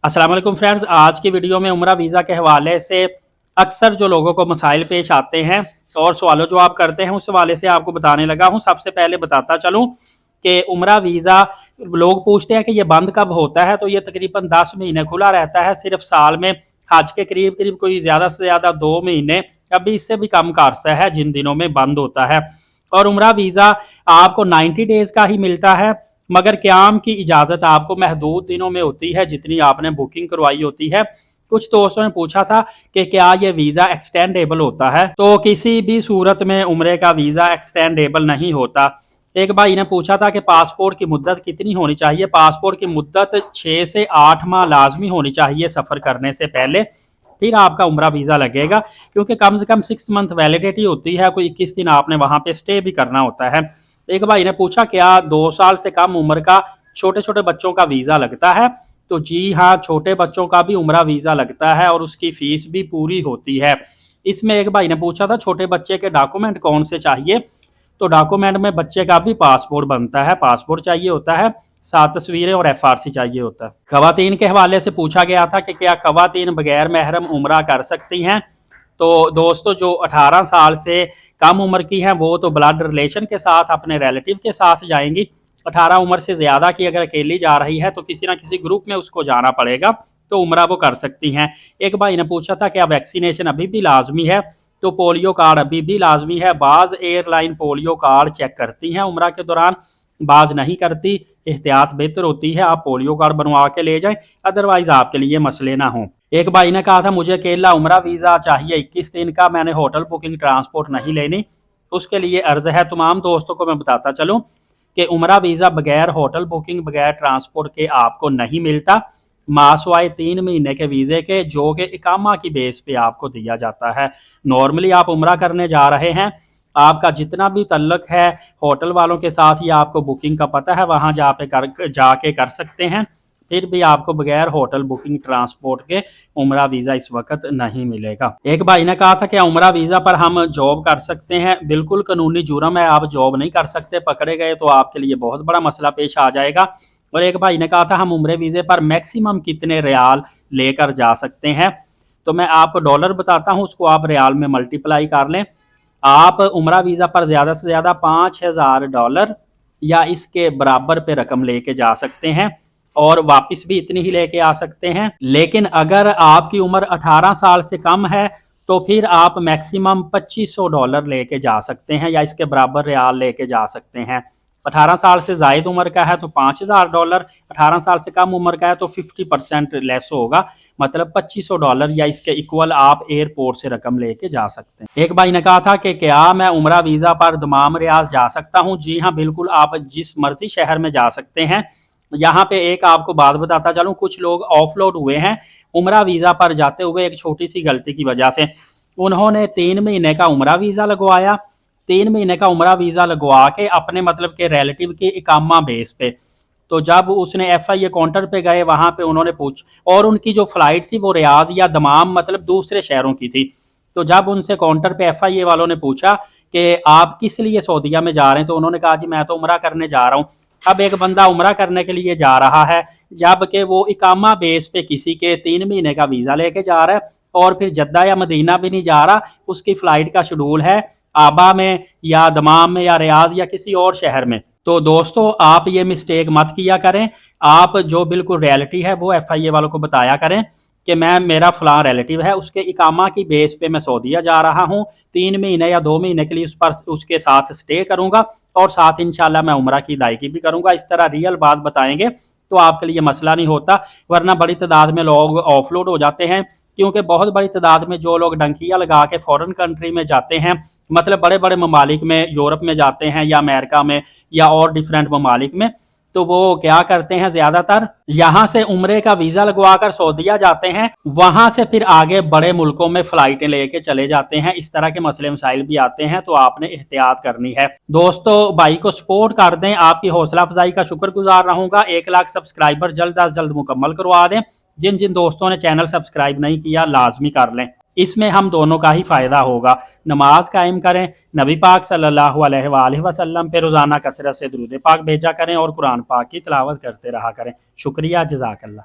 अस्सलाम वालेकुम फ्रेंड्स, आज की वीडियो में उम्रा वीज़ा के हवाले से अक्सर जो लोगों को मसाइल पेश आते हैं और सवालों जवाब करते हैं, उस हवाले से आपको बताने लगा हूं। सबसे पहले बताता चलूं कि उम्रा वीज़ा लोग पूछते हैं कि ये बंद कब होता है, तो ये तकरीबन 10 महीने खुला रहता है। सिर्फ साल में हज के करीब करीब कोई ज़्यादा से ज़्यादा 2 महीने, अभी इससे भी कम का अरसा है जिन दिनों में बंद होता है। और उम्रा वीज़ा आपको 90 डेज़ का ही मिलता है, मगर क़याम की इजाज़त आपको महदूद दिनों में होती है जितनी आपने बुकिंग करवाई होती है। कुछ दोस्तों ने पूछा था कि क्या ये वीज़ा एक्सटेंडेबल होता है, तो किसी भी सूरत में उम्रे का वीज़ा एक्सटेंडेबल नहीं होता। एक भाई ने पूछा था कि पासपोर्ट की मुद्दत कितनी होनी चाहिए। पासपोर्ट की मुद्दत 6 से 8 माह लाजमी होनी चाहिए सफ़र करने से पहले, फिर आपका उम्रा वीज़ा लगेगा, क्योंकि कम से कम 6 मंथ वैलिडिटी होती है। कोई 21 दिन आपने वहाँ पे स्टे भी करना होता है। एक भाई ने पूछा क्या 2 साल से कम उम्र का छोटे छोटे बच्चों का वीज़ा लगता है, तो जी हाँ, छोटे बच्चों का भी उम्रा वीज़ा लगता है और उसकी फ़ीस भी पूरी होती है। इसमें एक भाई ने पूछा था छोटे बच्चे के डॉक्यूमेंट कौन से चाहिए, तो डॉक्यूमेंट में बच्चे का भी पासपोर्ट बनता है, पासपोर्ट चाहिए होता है, 7 तस्वीरें और FRC चाहिए होता है। ख़वातीन के हवाले से पूछा गया था कि क्या ख़वातीन बगैर महरम उम्रा कर सकती हैं, तो दोस्तों जो 18 साल से कम उम्र की हैं वो तो ब्लड रिलेशन के साथ अपने रिलेटिव के साथ जाएंगी। 18 उम्र से ज़्यादा की अगर अकेली जा रही है तो किसी ना किसी ग्रुप में उसको जाना पड़ेगा, तो उम्रा वो कर सकती हैं। एक भाई ने पूछा था क्या वैक्सीनेशन अभी भी लाजमी है, तो पोलियो कार्ड अभी भी लाजमी है। बाज़ एयरलाइन पोलियो कार्ड चेक करती हैं उम्रा के दौरान, बाज़ नहीं करती। एहतियात बेहतर होती है, आप पोलियो कार्ड बनवा के ले जाएं, अदरवाइज़ आपके लिए मसले ना हों। एक भाई ने कहा था मुझे अकेला उम्रा वीज़ा चाहिए 21 दिन का, मैंने होटल बुकिंग ट्रांसपोर्ट नहीं लेनी, उसके लिए अर्ज़ है। तमाम दोस्तों को मैं बताता चलूँ कि उम्रा वीज़ा बगैर होटल बुकिंग बगैर ट्रांसपोर्ट के आपको नहीं मिलता, मासवाए 3 महीने के वीज़े के, जो कि इकामा की बेस पे आपको दिया जाता है। नॉर्मली आप उम्रा करने जा रहे हैं, आपका जितना भी तल्लक है होटल वालों के साथ या आपको बुकिंग का पता है, वहाँ जाके कर सकते हैं। फिर भी आपको बगैर होटल बुकिंग ट्रांसपोर्ट के उम्रा वीज़ा इस वक्त नहीं मिलेगा। एक भाई ने कहा था कि उम्रा वीज़ा पर हम जॉब कर सकते हैं। बिल्कुल कानूनी जुर्म है, आप जॉब नहीं कर सकते, पकड़े गए तो आपके लिए बहुत बड़ा मसला पेश आ जाएगा। और एक भाई ने कहा था हम उम्रे वीज़े पर मैक्सिमम कितने रियाल लेकर जा सकते हैं, तो मैं आपको डॉलर बताता हूँ, उसको आप रियाल में मल्टीप्लाई कर लें। आप उम्रा वीज़ा पर ज़्यादा से ज़्यादा $5000 या इसके बराबर पे रकम लेके जा सकते हैं और वापस भी इतनी ही लेके आ सकते हैं। लेकिन अगर आपकी उम्र 18 साल से कम है तो फिर आप मैक्सिमम $2500 लेके जा सकते हैं या इसके बराबर रियाल लेके जा सकते हैं। 18 साल से ज़ायद उम्र का है तो $5000, 18 साल से कम उम्र का है तो 50% लेस होगा, मतलब $2500 या इसके इक्वल आप एयरपोर्ट से रकम लेके जा सकते हैं। एक भाई ने कहा था कि क्या मैं उम्रा वीज़ा पर दमाम रियाज जा सकता हूँ। जी हाँ, बिल्कुल, आप जिस मर्जी शहर में जा सकते हैं। यहाँ पे एक आपको बात बताता चलूँ, कुछ लोग ऑफलोड हुए हैं उम्रा वीज़ा पर जाते हुए एक छोटी सी गलती की वजह से। उन्होंने 3 महीने का उम्रा वीज़ा लगवाया, 3 महीने का उम्रा वीज़ा लगवा के अपने मतलब के रिलेटिव के इकामा बेस पे, तो जब उसने FIA काउंटर पे गए वहाँ पे उन्होंने और उनकी जो फ़्लाइट थी वो रियाज या दमाम मतलब दूसरे शहरों की थी। तो जब उनसे काउंटर पे FIA वालों ने पूछा कि आप किस लिए सऊदीया में जा रहे हैं, तो उन्होंने कहा जी मैं तो उम्रा करने जा रहा हूँ। अब एक बंदा उम्रा करने के लिए जा रहा है जबकि वो इकामा बेस पे किसी के 3 महीने का वीज़ा लेके जा रहा है और फिर जद्दा या मदीना भी नहीं जा रहा, उसकी फ़्लाइट का शेड्यूल है आबा में या दमाम में या रियाज या किसी और शहर में। तो दोस्तों आप ये मिस्टेक मत किया करें, आप जो बिल्कुल रियलिटी है वो FIA वालों को बताया करें कि मैं मेरा फ़लाँ रिलेटिव है, उसके इकामा की बेस पे मैं सऊदीया जा रहा हूँ, 3 महीने या 2 महीने के लिए उसके साथ स्टे करूँगा और साथ इंशाल्लाह मैं उम्रा की अदायगी भी करूँगा। इस तरह रियल बात बताएंगे तो आपके लिए मसला नहीं होता, वरना बड़ी तादाद में लोग ऑफलोड हो जाते हैं, क्योंकि बहुत बड़ी तादाद में जो लोग डंकियाँ लगा के फ़ॉरेन कंट्री में जाते हैं, मतलब बड़े बड़े ममालिक में, यूरोप में जाते हैं या अमेरिका में या और डिफरेंट ममालिक में, तो वो क्या करते हैं ज़्यादातर यहाँ से उम्रे का वीज़ा लगवा कर सऊदीया जाते हैं, वहाँ से फिर आगे बड़े मुल्कों में फ़्लाइटें लेके चले जाते हैं। इस तरह के मसले मसाइल भी आते हैं, तो आपने एहतियात करनी है। दोस्तों भाई को सपोर्ट कर दें, आपकी हौसला अफजाई का शुक्रगुजार रहूँगा। 1 लाख सब्सक्राइबर जल्द अज जल्द मुकम्मल करवा दें। जिन जिन दोस्तों ने चैनल सब्सक्राइब नहीं किया लाजमी कर लें, इसमें हम दोनों का ही फ़ायदा होगा। नमाज कायम करें, नबी पाक सल्लल्लाहु अलैहि वसल्लम पे रोज़ाना कसरत से दुरूद पाक भेजा करें और कुरान पाक की तिलावत करते रहा करें। शुक्रिया, जज़ाकल्लाह।